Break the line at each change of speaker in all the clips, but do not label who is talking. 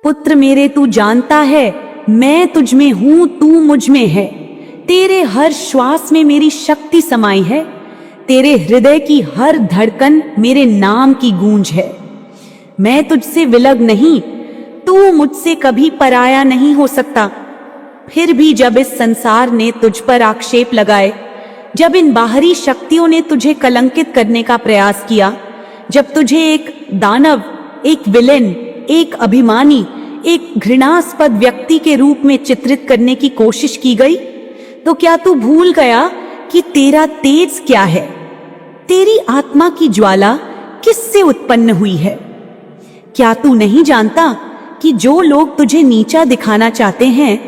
पुत्र मेरे, तू जानता है मैं तुझ में हूं, तू मुझ में है। तेरे हर श्वास में मेरी शक्ति समाई है। तेरे हृदय की हर धड़कन मेरे नाम की गूंज है। मैं तुझसे विलग नहीं, तू मुझसे कभी पराया नहीं हो सकता। फिर भी जब इस संसार ने तुझ पर आक्षेप लगाए, जब इन बाहरी शक्तियों ने तुझे कलंकित करने का प्रयास किया, जब तुझे एक दानव, एक विलेन, एक अभिमानी, एक घृणास्पद व्यक्ति के रूप में चित्रित करने की कोशिश की गई, तो क्या तू भूल गया कि तेरा तेज क्या है? तेरी आत्मा की ज्वाला किससे उत्पन्न हुई है? क्या तू नहीं जानता कि जो लोग तुझे नीचा दिखाना चाहते हैं,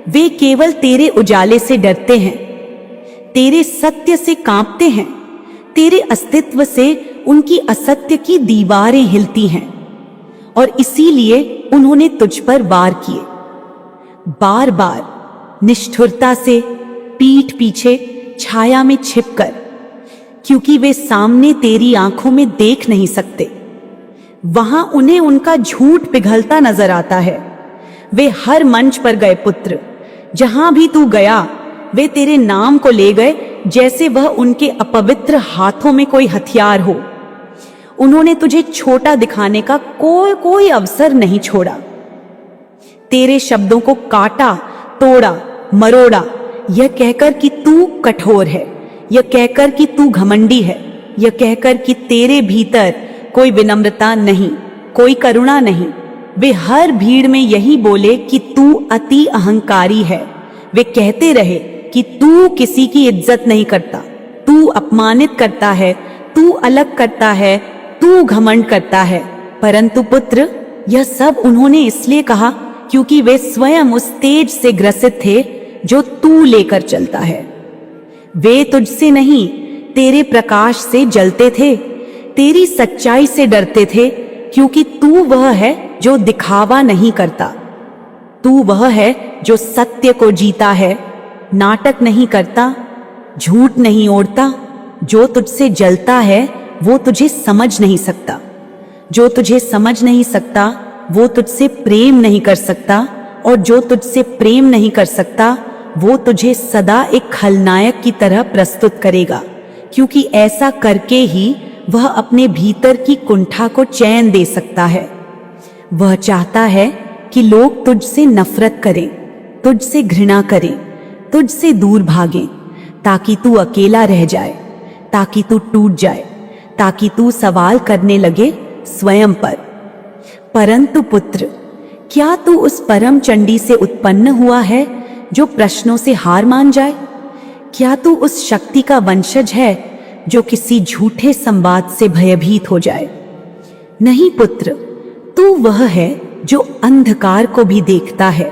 वे केवल तेरे उजाले से डरते हैं, तेरे सत्य से कांपते हैं, तेरे अस्तित्व से उनकी असत्य की दीवारें हिलती हैं, और इसीलिए उन्होंने तुझ पर वार किए, बार बार निष्ठुरता से, पीठ पीछे छाया में छिपकर, क्योंकि वे सामने तेरी आंखों में देख नहीं सकते। वहां उन्हें उनका झूठ पिघलता नजर आता है। वे हर मंच पर गए पुत्र, जहां भी तू गया वे तेरे नाम को ले गए, जैसे वह उनके अपवित्र हाथों में कोई हथियार हो। उन्होंने तुझे छोटा दिखाने का कोई अवसर नहीं छोड़ा। तेरे शब्दों को काटा, तोड़ा, मरोड़ा, यह कहकर कि तू कठोर है, यह कहकर कि तू घमंडी है, यह कहकर कि तेरे भीतर कोई विनम्रता नहीं, कोई करुणा नहीं। वे हर भीड़ में यही बोले कि तू अति अहंकारी है। वे कहते रहे कि तू किसी की इज्जत नहीं करता, तू अपमानित करता है, तू अलग करता है, तू घमंड करता है। परंतु पुत्र, यह सब उन्होंने इसलिए कहा क्योंकि वे स्वयं उस तेज से ग्रसित थे जो तू लेकर चलता है। वे तुझसे नहीं, तेरे प्रकाश से जलते थे, तेरी सच्चाई से डरते थे, क्योंकि तू वह है जो दिखावा नहीं करता। तू वह है जो सत्य को जीता है, नाटक नहीं करता, झूठ नहीं ओढ़ता। जो तुझसे जलता है वो तुझे समझ नहीं सकता। जो तुझे समझ नहीं सकता वो तुझसे प्रेम नहीं कर सकता, और जो तुझसे प्रेम नहीं कर सकता वो तुझे सदा एक खलनायक की तरह प्रस्तुत करेगा, क्योंकि ऐसा करके ही वह अपने भीतर की कुंठा को चैन दे सकता है। वह चाहता है कि लोग तुझसे नफरत करें, तुझसे घृणा करें, तुझसे दूर भागें, ताकि तू अकेला रह जाए, ताकि तू टूट जाए, ताकि तू सवाल करने लगे स्वयं पर। परंतु पुत्र, क्या तू उस परम चंडी से उत्पन्न हुआ है जो प्रश्नों से हार मान जाए? क्या तू उस शक्ति का वंशज है जो किसी झूठे संवाद से भयभीत हो जाए? नहीं पुत्र, तू वह है जो अंधकार को भी देखता है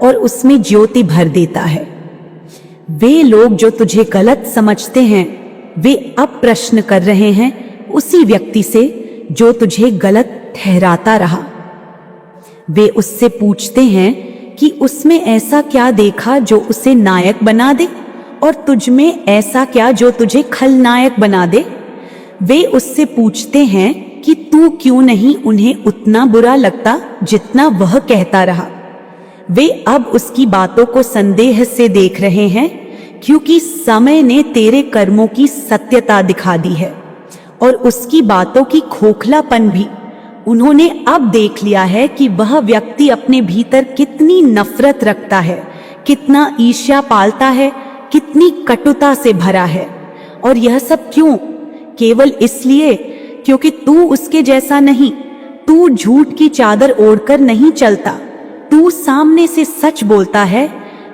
और उसमें ज्योति भर देता है। वे लोग जो तुझे गलत समझते हैं, वे अब प्रश्न कर रहे हैं उसी व्यक्ति से जो तुझे गलत ठहराता रहा। वे उससे पूछते हैं कि उसमें ऐसा क्या देखा जो उसे नायक बना दे, और तुझ में ऐसा क्या जो तुझे खलनायक बना दे। वे उससे पूछते हैं कि तू क्यों नहीं उन्हें उतना बुरा लगता जितना वह कहता रहा। वे अब उसकी बातों को संदेह से देख रहे हैं, क्योंकि समय ने तेरे कर्मों की सत्यता दिखा दी है, और उसकी बातों की खोखलापन भी। उन्होंने अब देख लिया है कि वह व्यक्ति अपने भीतर कितनी नफरत रखता है, कितना ईर्ष्या पालता है, कितनी कटुता से भरा है। और यह सब क्यों? केवल इसलिए क्योंकि तू उसके जैसा नहीं। तू झूठ की चादर ओढ़कर नहीं चलता, तू सामने से सच बोलता है,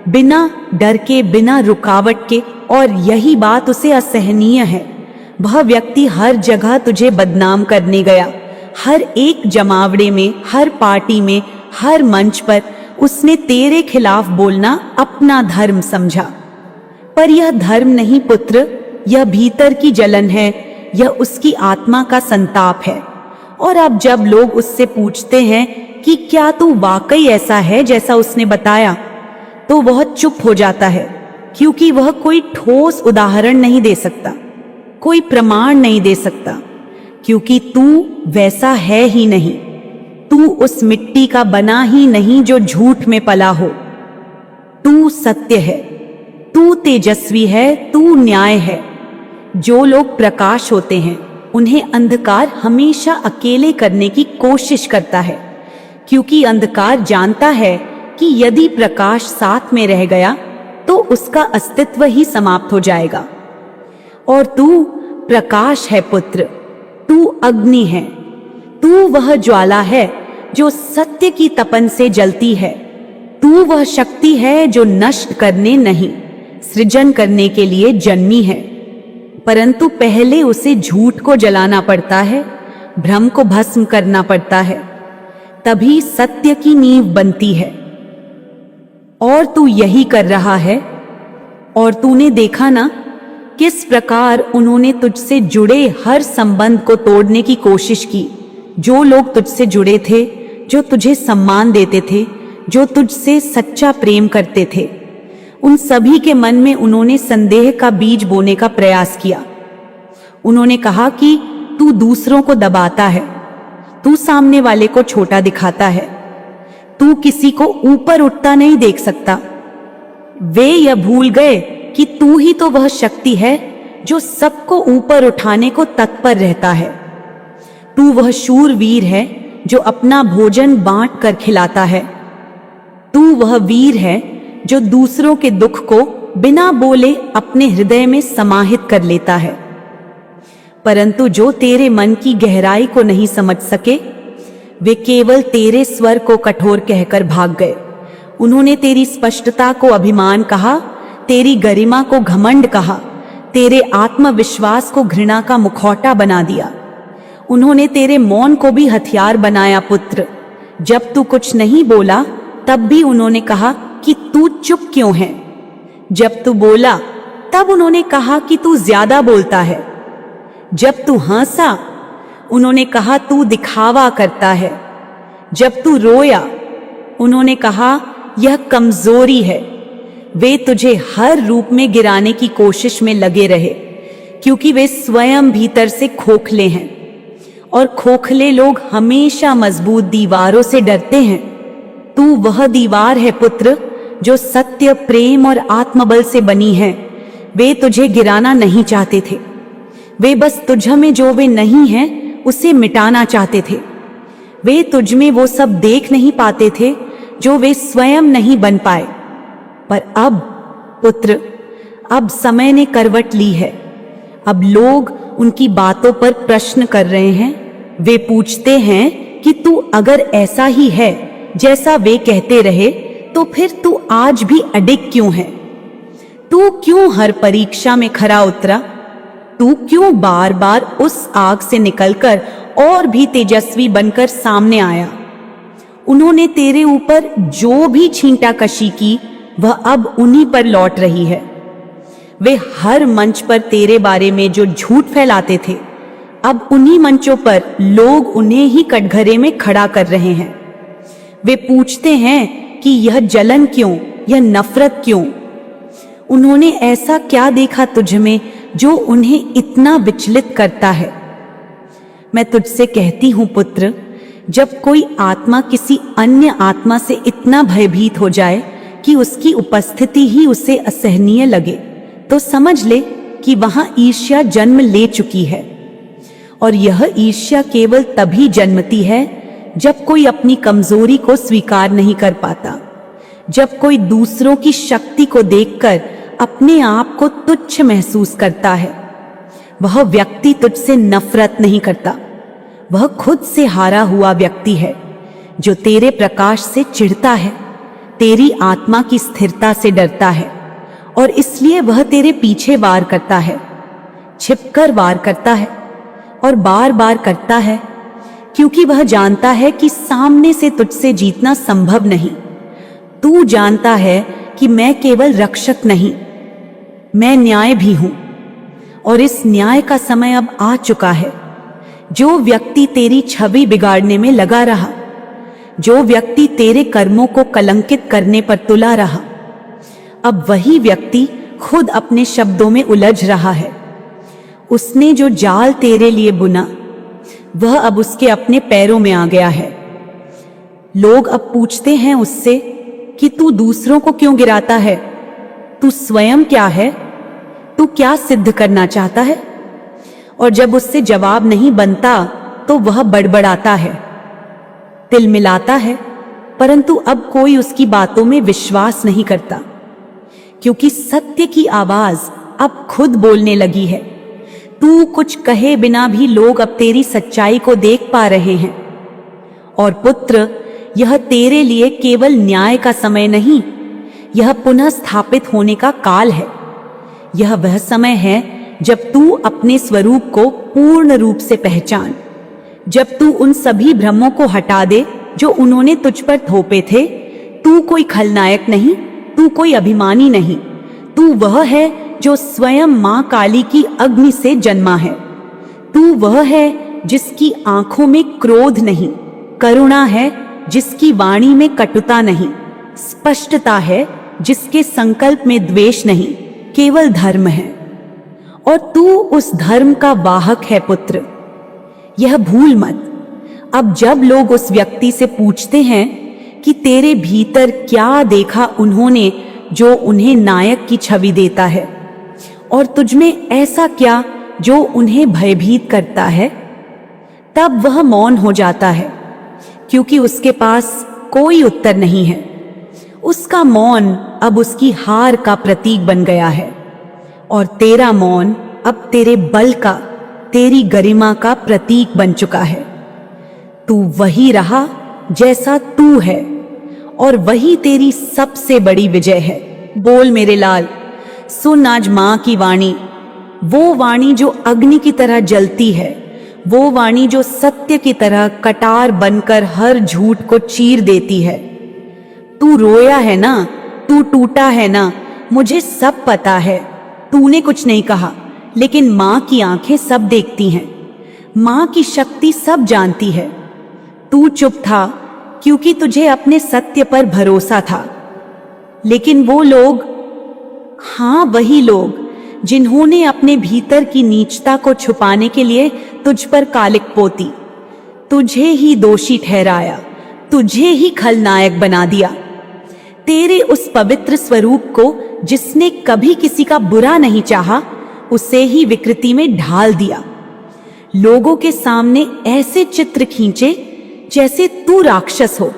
बिना डर के, बिना रुकावट के, और यही बात उसे असहनीय है। वह व्यक्ति हर जगह तुझे बदनाम करने गया, हर एक जमावड़े में, हर पार्टी में, हर मंच पर उसने तेरे खिलाफ बोलना अपना धर्म समझा। पर यह धर्म नहीं पुत्र, यह भीतर की जलन है, यह उसकी आत्मा का संताप है। और अब जब लोग उससे पूछते हैं कि क्या तू वाकई ऐसा है जैसा उसने बताया, तो वह चुप हो जाता है, क्योंकि वह कोई ठोस उदाहरण नहीं दे सकता, कोई प्रमाण नहीं दे सकता, क्योंकि तू वैसा है ही नहीं। तू उस मिट्टी का बना ही नहीं जो झूठ में पला हो। तू सत्य है, तू तेजस्वी है, तू न्याय है। जो लोग प्रकाश होते हैं उन्हें अंधकार हमेशा अकेले करने की कोशिश करता है, क्योंकि अंधकार जानता है कि यदि प्रकाश साथ में रह गया तो उसका अस्तित्व ही समाप्त हो जाएगा। और तू प्रकाश है पुत्र, तू अग्नि है, तू वह ज्वाला है जो सत्य की तपन से जलती है। तू वह शक्ति है जो नष्ट करने नहीं, सृजन करने के लिए जन्मी है। परंतु पहले उसे झूठ को जलाना पड़ता है, भ्रम को भस्म करना पड़ता है, तभी सत्य की नींव बनती है। और तू यही कर रहा है। और तूने देखा ना किस प्रकार उन्होंने तुझसे जुड़े हर संबंध को तोड़ने की कोशिश की। जो लोग तुझसे जुड़े थे, जो तुझे सम्मान देते थे, जो तुझसे सच्चा प्रेम करते थे, उन सभी के मन में उन्होंने संदेह का बीज बोने का प्रयास किया। उन्होंने कहा कि तू दूसरों को दबाता है, तू सामने वाले को छोटा दिखाता है, तू किसी को ऊपर उठता नहीं देख सकता। वे यह भूल गए कि तू ही तो वह शक्ति है जो सबको ऊपर उठाने को तत्पर रहता है। तू वह शूरवीर है जो अपना भोजन बांट कर खिलाता है। तू वह वीर है जो दूसरों के दुख को बिना बोले अपने हृदय में समाहित कर लेता है। परंतु जो तेरे मन की गहराई को नहीं समझ सके, वे केवल तेरे स्वर को कठोर कहकर भाग गए। उन्होंने तेरी स्पष्टता को अभिमान कहा, तेरी गरिमा को घमंड कहा, तेरे आत्मविश्वास को घृणा का मुखौटा बना दिया। उन्होंने तेरे मौन को भी हथियार बनाया पुत्र। जब तू कुछ नहीं बोला तब भी उन्होंने कहा कि तू चुप क्यों है। जब तू बोला तब उन्होंने कहा कि तू ज्यादा बोलता है। जब तू हंसा उन्होंने कहा तू दिखावा करता है। जब तू रोया उन्होंने कहा यह कमजोरी है। वे तुझे हर रूप में गिराने की कोशिश में लगे रहे, क्योंकि वे स्वयं भीतर से खोखले हैं, और खोखले लोग हमेशा मजबूत दीवारों से डरते हैं। तू वह दीवार है पुत्र जो सत्य, प्रेम और आत्मबल से बनी है। वे तुझे गिराना नहीं चाहते थे, वे बस तुझ में जो वे नहीं हैं उसे मिटाना चाहते थे। वे तुझ में वो सब देख नहीं पाते थे जो वे स्वयं नहीं बन पाए। पर अब पुत्र, अब समय ने करवट ली है। अब लोग उनकी बातों पर प्रश्न कर रहे हैं। वे पूछते हैं कि तू अगर ऐसा ही है जैसा वे कहते रहे, तो फिर तू आज भी अडिग क्यों है? तू क्यों हर परीक्षा में खरा उतरा? तू क्यों बार बार उस आग से निकलकर और भी तेजस्वी बनकर सामने आया? उन्होंने तेरे ऊपर जो भी छींटाकशी की वह अब उन्हीं पर लौट रही है। वे हर मंच पर तेरे बारे में जो झूठ फैलाते थे, अब उन्हीं मंचों पर लोग उन्हें ही कटघरे में खड़ा कर रहे हैं। वे पूछते हैं कि यह जलन क्यों, यह नफरत क्यों? उन्होंने ऐसा क्या देखा तुझ में जो उन्हें इतना विचलित करता है? मैं तुझसे कहती हूं पुत्र, जब कोई आत्मा किसी अन्य आत्मा से इतना भयभीत हो जाए कि उसकी उपस्थिति ही उसे असहनीय लगे, तो समझ ले कि वहां ईर्ष्या जन्म ले चुकी है। और यह ईर्ष्या केवल तभी जन्मती है जब कोई अपनी कमजोरी को स्वीकार नहीं कर पाता, जब कोई दूसरों की शक्ति को देखकर अपने आप को तुच्छ महसूस करता है। वह व्यक्ति तुझसे नफरत नहीं करता, वह खुद से हारा हुआ व्यक्ति है जो तेरे प्रकाश से चिढ़ता है, तेरी आत्मा की स्थिरता से डरता है, और इसलिए वह तेरे पीछे वार करता है, छिपकर वार करता है और बार बार करता है, क्योंकि वह जानता है कि सामने से तुझसे जीतना संभव नहीं। तू जानता है कि मैं केवल रक्षक नहीं, मैं न्याय भी हूं, और इस न्याय का समय अब आ चुका है। जो व्यक्ति तेरी छवि बिगाड़ने में लगा रहा, जो व्यक्ति तेरे कर्मों को कलंकित करने पर तुला रहा, अब वही व्यक्ति खुद अपने शब्दों में उलझ रहा है। उसने जो जाल तेरे लिए बुना, वह अब उसके अपने पैरों में आ गया है। लोग अब पूछते हैं उससे कि तू दूसरों को क्यों गिराता है? तू स्वयं क्या है? तू क्या सिद्ध करना चाहता है? और जब उससे जवाब नहीं बनता तो वह बड़बड़ाता है, तिलमिलाता है, परंतु अब कोई उसकी बातों में विश्वास नहीं करता, क्योंकि सत्य की आवाज अब खुद बोलने लगी है। तू कुछ कहे बिना भी लोग अब तेरी सच्चाई को देख पा रहे हैं। और पुत्र, यह तेरे लिए केवल न्याय का समय नहीं, यह पुनः स्थापित होने का काल है। यह वह समय है जब तू अपने स्वरूप को पूर्ण रूप से पहचान, जब तू उन सभी भ्रमों को हटा दे जो उन्होंने तुझ पर थोपे थे। तू कोई खलनायक नहीं, तू कोई अभिमानी नहीं, तू वह है जो स्वयं मां काली की अग्नि से जन्मा है। तू वह है जिसकी आंखों में क्रोध नहीं, करुणा है जिसकी वाणी में कटुता नहीं, स्पष्टता है जिसके संकल्प में द्वेष नहीं, केवल धर्म है। और तू उस धर्म का वाहक है पुत्र। यह भूल मत। अब जब लोग उस व्यक्ति से पूछते हैं कि तेरे भीतर क्या देखा उन्होंने जो उन्हें नायक की छवि देता है, और तुझमें ऐसा क्या जो उन्हें भयभीत करता है, तब वह मौन हो जाता है, क्योंकि उसके पास कोई उत्तर नहीं है। उसका मौन अब उसकी हार का प्रतीक बन गया है, और तेरा मौन अब तेरे बल का, तेरी गरिमा का प्रतीक बन चुका है। तू वही रहा जैसा तू है, और वही तेरी सबसे बड़ी विजय है। बोल मेरे लाल, सुन आज मां की वाणी, वो वाणी जो अग्नि की तरह जलती है, वो वाणी जो सत्य की तरह कटार बनकर हर झूठ को चीर देती है। तू रोया है ना, तू टूटा है ना, मुझे सब पता है। तूने कुछ नहीं कहा, लेकिन मां की आंखें सब देखती हैं, मां की शक्ति सब जानती है। तू चुप था क्योंकि तुझे अपने सत्य पर भरोसा था, लेकिन वो लोग, हाँ वही लोग जिन्होंने अपने भीतर की नीचता को छुपाने के लिए तुझ पर कालिक पोती, तुझे ही दोषी ठहराया, तुझे ही खलनायक बना दिया। तेरे उस पवित्र स्वरूप को जिसने कभी किसी का बुरा नहीं चाहा, उसे ही विकृति में ढाल दिया। लोगों के सामने ऐसे चित्र खींचे जैसे तू राक्षस हो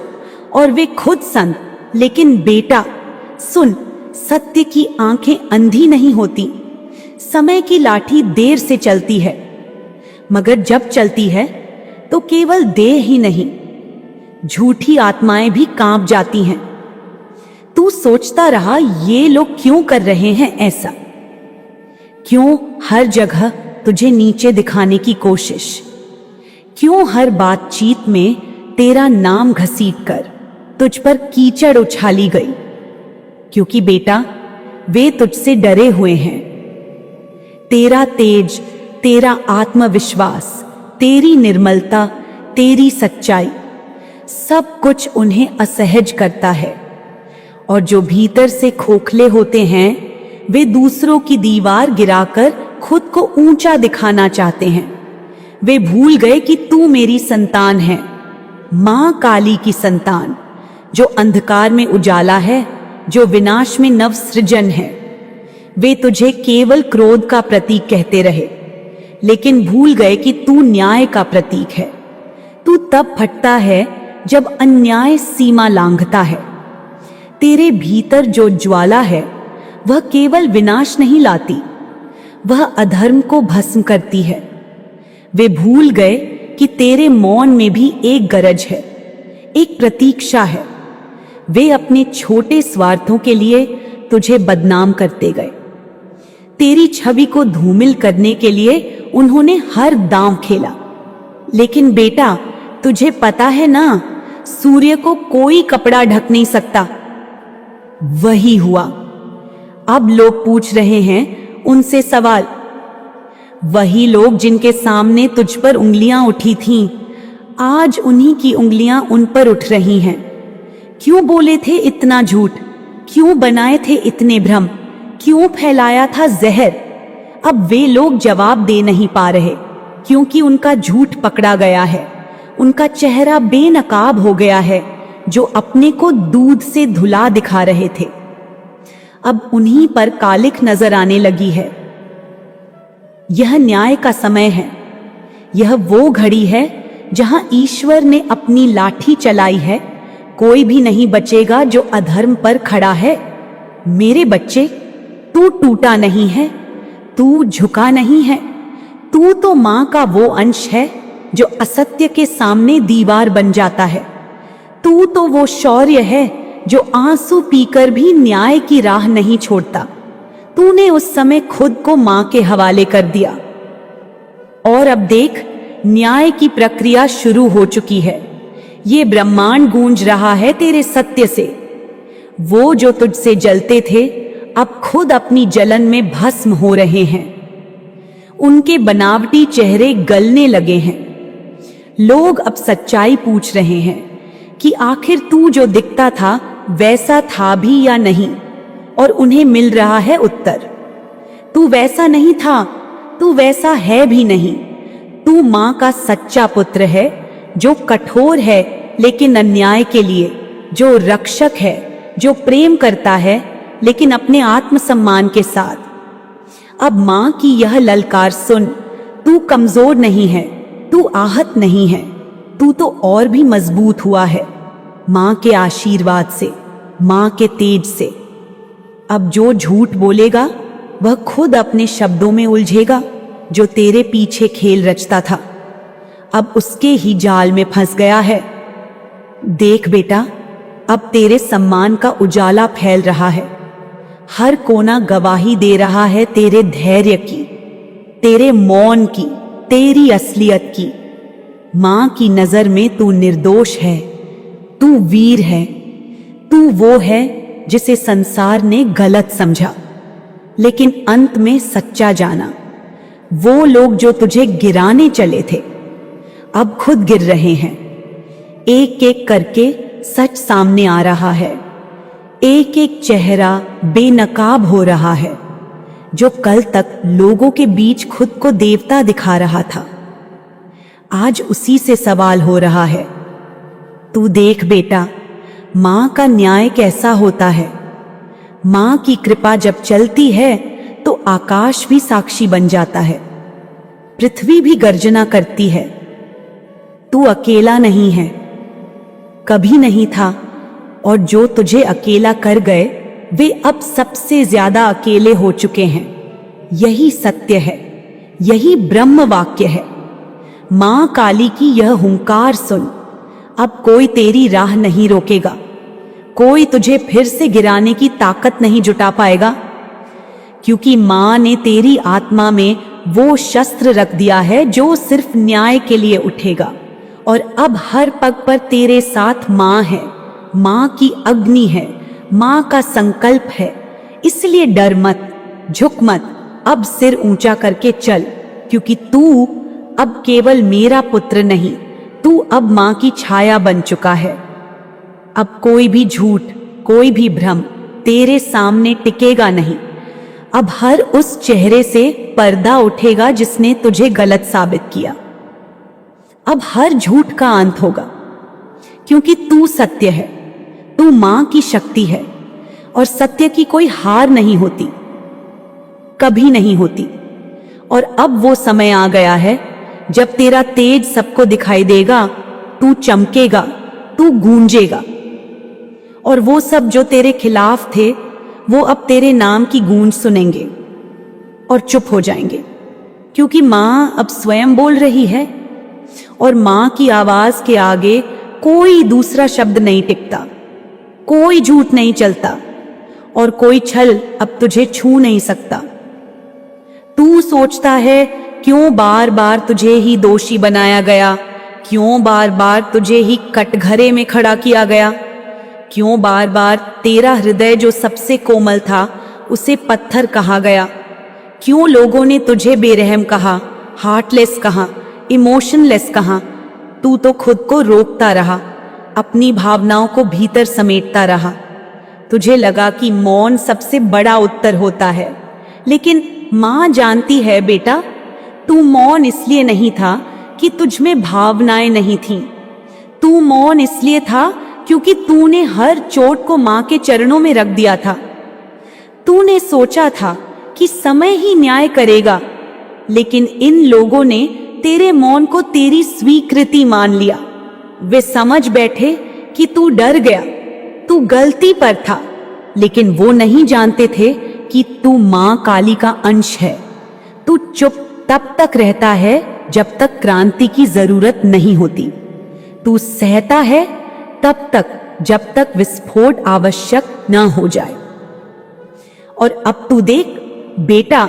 और वे खुद संत। लेकिन बेटा सुन, सत्य की आंखें अंधी नहीं होती। समय की लाठी देर से चलती है, मगर जब चलती है तो केवल देह ही नहीं, झूठी आत्माएं भी कांप जाती हैं। तू सोचता रहा ये लोग क्यों कर रहे हैं ऐसा? क्यों हर जगह तुझे नीचे दिखाने की कोशिश? क्यों हर बातचीत में तेरा नाम घसीटकर तुझ पर कीचड़ उछाली गई? क्योंकि बेटा वे तुझसे डरे हुए हैं। तेरा तेज, तेरा आत्मविश्वास, तेरी निर्मलता, तेरी सच्चाई, सब कुछ उन्हें असहज करता है। और जो भीतर से खोखले होते हैं, वे दूसरों की दीवार गिराकर खुद को ऊंचा दिखाना चाहते हैं। वे भूल गए कि तू मेरी संतान है, मां काली की संतान, जो अंधकार में उजाला है, जो विनाश में नव सृजन है। वे तुझे केवल क्रोध का प्रतीक कहते रहे, लेकिन भूल गए कि तू न्याय का प्रतीक है। तू तब फटता है जब अन्याय सीमा लांघता है। तेरे भीतर जो ज्वाला है वह केवल विनाश नहीं लाती, वह अधर्म को भस्म करती है। वे भूल गए कि तेरे मौन में भी एक गरज है, एक प्रतीक्षा है। वे अपने छोटे स्वार्थों के लिए तुझे बदनाम करते गए। तेरी छवि को धूमिल करने के लिए उन्होंने हर दांव खेला। लेकिन बेटा तुझे पता है ना, सूर्य को कोई कपड़ा ढक नहीं सकता। वही हुआ। अब लोग पूछ रहे हैं उनसे सवाल, वही लोग जिनके सामने तुझ पर उंगलियां उठी थीं, आज उन्हीं की उंगलियां उन पर उठ रही हैं। क्यों बोले थे इतना झूठ? क्यों बनाए थे इतने भ्रम? क्यों फैलाया था जहर? अब वे लोग जवाब दे नहीं पा रहे, क्योंकि उनका झूठ पकड़ा गया है, उनका चेहरा बेनकाब हो गया है, जो अपने को दूध से धुला दिखा रहे थे, अब उन्हीं पर कालिख नजर आने लगी है। यह न्याय का समय है। यह वो घड़ी है जहां ईश्वर ने अपनी लाठी चलाई है। कोई भी नहीं बचेगा जो अधर्म पर खड़ा है। मेरे बच्चे, तू टूटा नहीं है, तू झुका नहीं है। तू तो मां का वो अंश है जो असत्य के सामने दीवार बन जाता है। तू तो वो शौर्य है जो आंसू पीकर भी न्याय की राह नहीं छोड़ता। तूने उस समय खुद को मां के हवाले कर दिया और अब देख, न्याय की प्रक्रिया शुरू हो चुकी है। ये ब्रह्मांड गूंज रहा है तेरे सत्य से। वो जो तुझसे जलते थे अब खुद अपनी जलन में भस्म हो रहे हैं। उनके बनावटी चेहरे गलने लगे हैं। लोग अब सच्चाई पूछ रहे हैं कि आखिर तू जो दिखता था वैसा था भी या नहीं, और उन्हें मिल रहा है उत्तर। तू वैसा नहीं था, तू वैसा है भी नहीं। तू मां का सच्चा पुत्र है, जो कठोर है लेकिन अन्याय के लिए, जो रक्षक है, जो प्रेम करता है लेकिन अपने आत्मसम्मान के साथ। अब मां की यह ललकार सुन। तू कमजोर नहीं है, तू आहत नहीं है, तू तो और भी मजबूत हुआ है मां के आशीर्वाद से, मां के तेज से। अब जो झूठ बोलेगा वह खुद अपने शब्दों में उलझेगा। जो तेरे पीछे खेल रचता था अब उसके ही जाल में फंस गया है। देख बेटा, अब तेरे सम्मान का उजाला फैल रहा है। हर कोना गवाही दे रहा है तेरे धैर्य की, तेरे मौन की, तेरी असलियत की। मां की नजर में तू निर्दोष है, तू वीर है, तू वो है जिसे संसार ने गलत समझा लेकिन अंत में सच्चा जाना। वो लोग जो तुझे गिराने चले थे अब खुद गिर रहे हैं। एक एक करके सच सामने आ रहा है। एक एक चेहरा बेनकाब हो रहा है। जो कल तक लोगों के बीच खुद को देवता दिखा रहा था, आज उसी से सवाल हो रहा है। तू देख बेटा, मां का न्याय कैसा होता है। मां की कृपा जब चलती है तो आकाश भी साक्षी बन जाता है, पृथ्वी भी गर्जना करती है। तू अकेला नहीं है, कभी नहीं था, और जो तुझे अकेला कर गए वे अब सबसे ज्यादा अकेले हो चुके हैं। यही सत्य है, यही ब्रह्म वाक्य है। मां काली की यह हुंकार सुन। अब कोई तेरी राह नहीं रोकेगा, कोई तुझे फिर से गिराने की ताकत नहीं जुटा पाएगा, क्योंकि मां ने तेरी आत्मा में वो शस्त्र रख दिया है जो सिर्फ न्याय के लिए उठेगा। और अब हर पग पर तेरे साथ मां है, मां की अग्नि है, मां का संकल्प है। इसलिए डर मत, झुक मत, अब सिर ऊंचा करके चल, क्योंकि तू अब केवल मेरा पुत्र नहीं, तू अब मां की छाया बन चुका है। अब कोई भी झूठ, कोई भी भ्रम तेरे सामने टिकेगा नहीं। अब हर उस चेहरे से पर्दा उठेगा जिसने तुझे गलत साबित किया। अब हर झूठ का अंत होगा, क्योंकि तू सत्य है, तू मां की शक्ति है, और सत्य की कोई हार नहीं होती, कभी नहीं होती। और अब वो समय आ गया है जब तेरा तेज सबको दिखाई देगा, तू चमकेगा, तू गूंजेगा, और वो सब जो तेरे खिलाफ थे वो अब तेरे नाम की गूंज सुनेंगे और चुप हो जाएंगे, क्योंकि मां अब स्वयं बोल रही है। और मां की आवाज के आगे कोई दूसरा शब्द नहीं टिकता, कोई झूठ नहीं चलता, और कोई छल अब तुझे छू नहीं सकता। तू सोचता है क्यों बार बार तुझे ही दोषी बनाया गया, क्यों बार बार तुझे ही कटघरे में खड़ा किया गया, क्यों बार बार तेरा हृदय जो सबसे कोमल था उसे पत्थर कहा गया, क्यों लोगों ने तुझे बेरहम कहा, हार्टलेस कहा, इमोशनलेस कहा। तू तो खुद को रोकता रहा, अपनी भावनाओं को भीतर समेटता रहा। तुझे लगा कि मौन सबसे बड़ा उत्तर होता है, लेकिन मां जानती है बेटा, तू मौन इसलिए नहीं था कि तुझ में भावनाएं नहीं थीं। तू मौन इसलिए था क्योंकि तूने हर चोट को मां के चरणों में रख दिया था। तूने सोचा था कि समय ही न्याय करेगा, लेकिन इन लोगों ने तेरे मौन को तेरी स्वीकृति मान लिया। वे समझ बैठे कि तू डर गया, तू गलती पर था, लेकिन वो नहीं जानते थे कि तू मां काली का अंश है। तू चुप तब तक रहता है जब तक क्रांति की जरूरत नहीं होती। तू सहता है तब तक जब तक विस्फोट आवश्यक न हो जाए। और अब तू देख बेटा,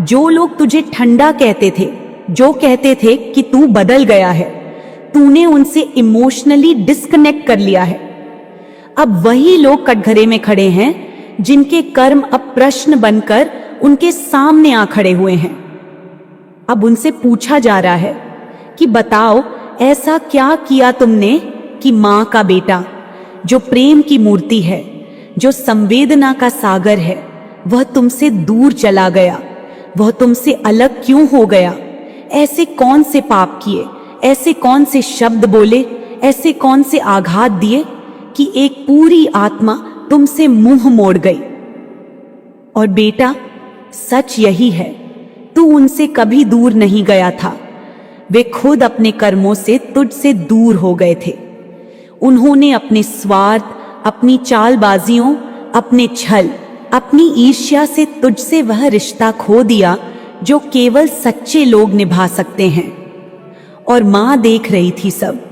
जो लोग तुझे ठंडा कहते थे, जो कहते थे कि तू बदल गया है, तूने उनसे इमोशनली डिस्कनेक्ट कर लिया है। अब वही लोग कटघरे में खड़े हैं जिनके कर्म अब प्रश्न बनकर उनके सामने आ खड़े हुए हैं। अब उनसे पूछा जा रहा है कि बताओ ऐसा क्या किया तुमने कि मां का बेटा, जो प्रेम की मूर्ति है, जो संवेदना का सागर है, वह तुमसे दूर चला गया। वह तुमसे अलग क्यों हो गया? ऐसे कौन से पाप किए, ऐसे कौन से शब्द बोले, ऐसे कौन से आघात दिए कि एक पूरी आत्मा तुमसे मुंह मोड़ गई? और बेटा, सच यही है, तू उनसे कभी दूर नहीं गया था। वे खुद अपने कर्मों से तुझसे दूर हो गए थे। उन्होंने अपने स्वार्थ, अपनी चालबाजियों, अपने छल, अपनी ईर्ष्या से तुझसे वह रिश्ता खो दिया जो केवल सच्चे लोग निभा सकते हैं। और मां देख रही थी सब।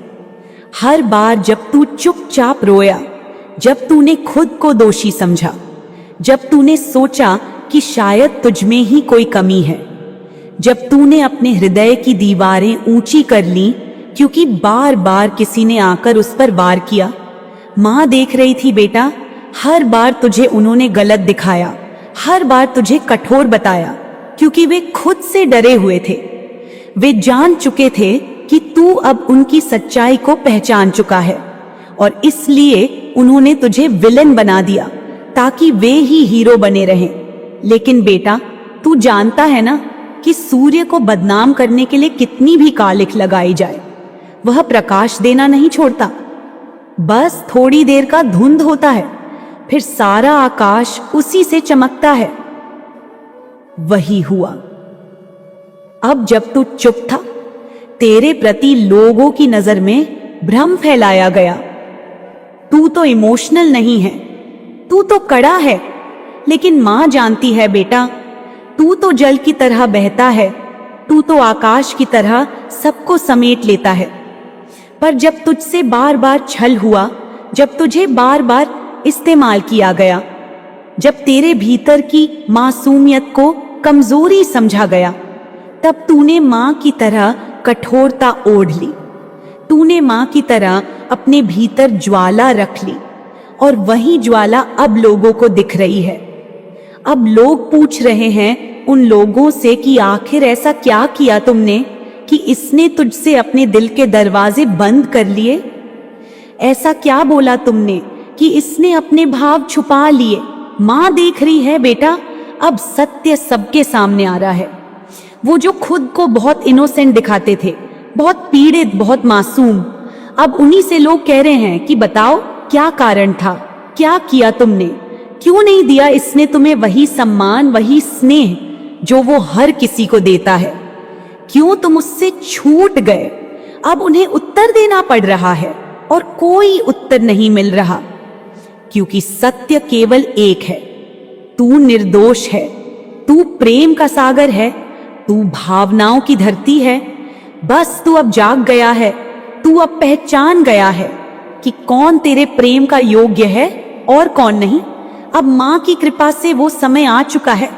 हर बार जब तू चुपचाप रोया, जब तूने खुद को दोषी समझा, जब तूने सोचा कि शायद तुझमें ही कोई कमी है, जब तूने अपने हृदय की दीवारें ऊंची कर लीं क्योंकि बार बार किसी ने आकर उस पर वार किया, मां देख रही थी बेटा। हर बार तुझे उन्होंने गलत दिखाया, हर बार तुझे कठोर बताया, क्योंकि वे खुद से डरे हुए थे। वे जान चुके थे कि तू अब उनकी सच्चाई को पहचान चुका है, और इसलिए उन्होंने तुझे विलन बना दिया ताकि वे ही हीरो बने रहें। लेकिन बेटा, तू जानता है ना कि सूर्य को बदनाम करने के लिए कितनी भी कालिख लगाई जाए, वह प्रकाश देना नहीं छोड़ता। बस थोड़ी देर का धुंध होता है, फिर सारा आकाश उसी से चमकता है। वही हुआ। अब जब तू चुप था, तेरे प्रति लोगों की नजर में भ्रम फैलाया गया। तू तो इमोशनल नहीं है, तू तो कड़ा है, लेकिन मां जानती है बेटा, तू तो जल की तरह बहता है, तू तो आकाश की तरह सबको समेट लेता है। पर जब तुझसे बार बार छल हुआ, जब तुझे बार बार इस्तेमाल किया गया, जब तेरे भीतर की मासूमियत को कमजोरी समझा गया, तब तूने मां की तरह कठोरता ओढ़ ली। तूने मां की तरह अपने भीतर ज्वाला रख ली, और वही ज्वाला अब लोगों को दिख रही है। अब लोग पूछ रहे हैं उन लोगों से कि आखिर ऐसा क्या किया तुमने कि इसने तुझसे अपने दिल के दरवाजे बंद कर लिए? ऐसा क्या बोला तुमने कि इसने अपने भाव छुपा लिए? मां देख रही है बेटा, अब सत्य सबके सामने आ रहा है। वो जो खुद को बहुत इनोसेंट दिखाते थे, बहुत पीड़ित, बहुत मासूम, अब उन्हीं से लोग कह रहे हैं कि बताओ क्या कारण था, क्या किया तुमने, क्यों नहीं दिया इसने तुम्हें वही सम्मान, वही स्नेह जो वो हर किसी को देता है? क्यों तुम उससे छूट गए? अब उन्हें उत्तर देना पड़ रहा है और कोई उत्तर नहीं मिल रहा, क्योंकि सत्य केवल एक है, तू निर्दोष है, तू प्रेम का सागर है, तू भावनाओं की धरती है। बस तू अब जाग गया है, तू अब पहचान गया है कि कौन तेरे प्रेम का योग्य है और कौन नहीं। अब मां की कृपा से वो समय आ चुका है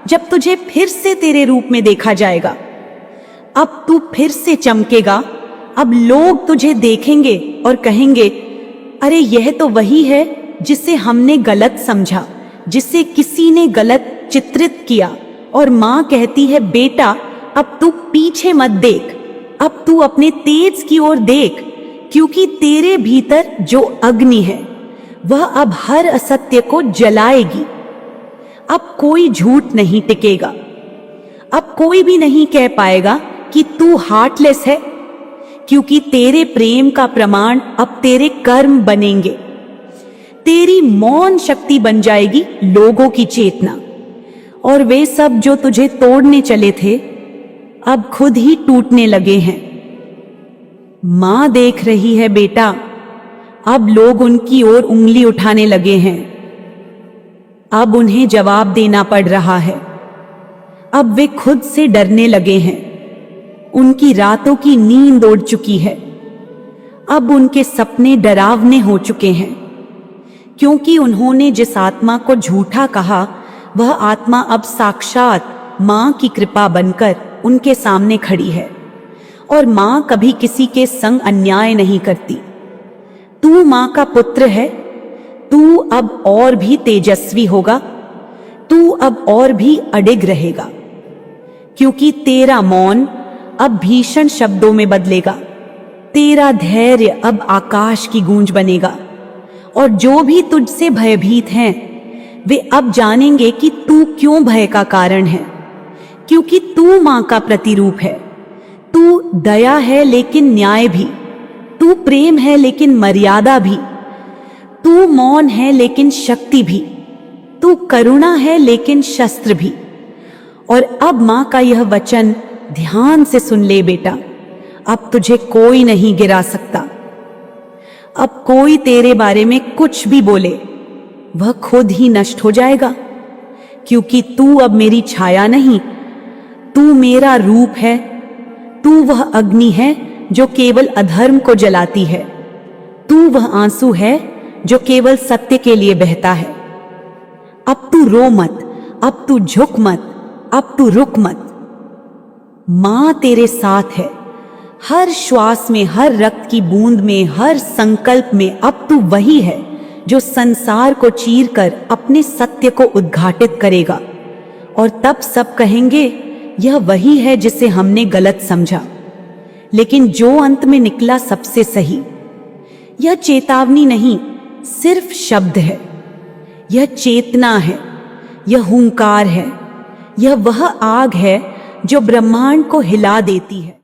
जब तुझे फिर से तेरे रूप में देखा जाएगा। अब तू फिर से चमकेगा। अब लोग तुझे देखेंगे और कहेंगे, अरे यह तो वही है जिसे हमने गलत समझा, जिसे किसी ने गलत चित्रित किया। और मां कहती है, बेटा अब तू पीछे मत देख, अब तू अपने तेज की ओर देख, क्योंकि तेरे भीतर जो अग्नि है वह अब हर असत्य को जलाएगी। अब कोई झूठ नहीं टिकेगा, अब कोई भी नहीं कह पाएगा कि तू हार्टलेस है, क्योंकि तेरे प्रेम का प्रमाण अब तेरे कर्म बनेंगे। तेरी मौन शक्ति बन जाएगी लोगों की चेतना, और वे सब जो तुझे तोड़ने चले थे अब खुद ही टूटने लगे हैं। मां देख रही है बेटा, अब लोग उनकी ओर उंगली उठाने लगे हैं। अब उन्हें जवाब देना पड़ रहा है। अब वे खुद से डरने लगे हैं। उनकी रातों की नींद उड़ चुकी है। अब उनके सपने डरावने हो चुके हैं, क्योंकि उन्होंने जिस आत्मा को झूठा कहा वह आत्मा अब साक्षात मां की कृपा बनकर उनके सामने खड़ी है। और मां कभी किसी के संग अन्याय नहीं करती। तू मां का पुत्र है। तू अब और भी तेजस्वी होगा। तू अब और भी अडिग रहेगा, क्योंकि तेरा मौन अब भीषण शब्दों में बदलेगा। तेरा धैर्य अब आकाश की गूंज बनेगा, और जो भी तुझसे भयभीत हैं वे अब जानेंगे कि तू क्यों भय का कारण है, क्योंकि तू मां का प्रतिरूप है। तू दया है लेकिन न्याय भी। तू प्रेम है लेकिन मर्यादा भी। तू मौन है लेकिन शक्ति भी। तू करुणा है लेकिन शस्त्र भी। और अब मां का यह वचन ध्यान से सुन ले बेटा, अब तुझे कोई नहीं गिरा सकता। अब कोई तेरे बारे में कुछ भी बोले वह खुद ही नष्ट हो जाएगा, क्योंकि तू अब मेरी छाया नहीं, तू मेरा रूप है। तू वह अग्नि है जो केवल अधर्म को जलाती है। तू वह आंसू है जो केवल सत्य के लिए बहता है। अब तू रो मत, अब तू झुक मत, अब तू रुक मत। मां तेरे साथ है, हर श्वास में, हर रक्त की बूंद में, हर संकल्प में। अब तू वही है जो संसार को चीरकर अपने सत्य को उद्घाटित करेगा, और तब सब कहेंगे यह वही है जिसे हमने गलत समझा, लेकिन जो अंत में निकला सबसे सही। यह चेतावनी नहीं, सिर्फ शब्द है। यह चेतना है, यह हुंकार है, यह वह आग है जो ब्रह्मांड को हिला देती है।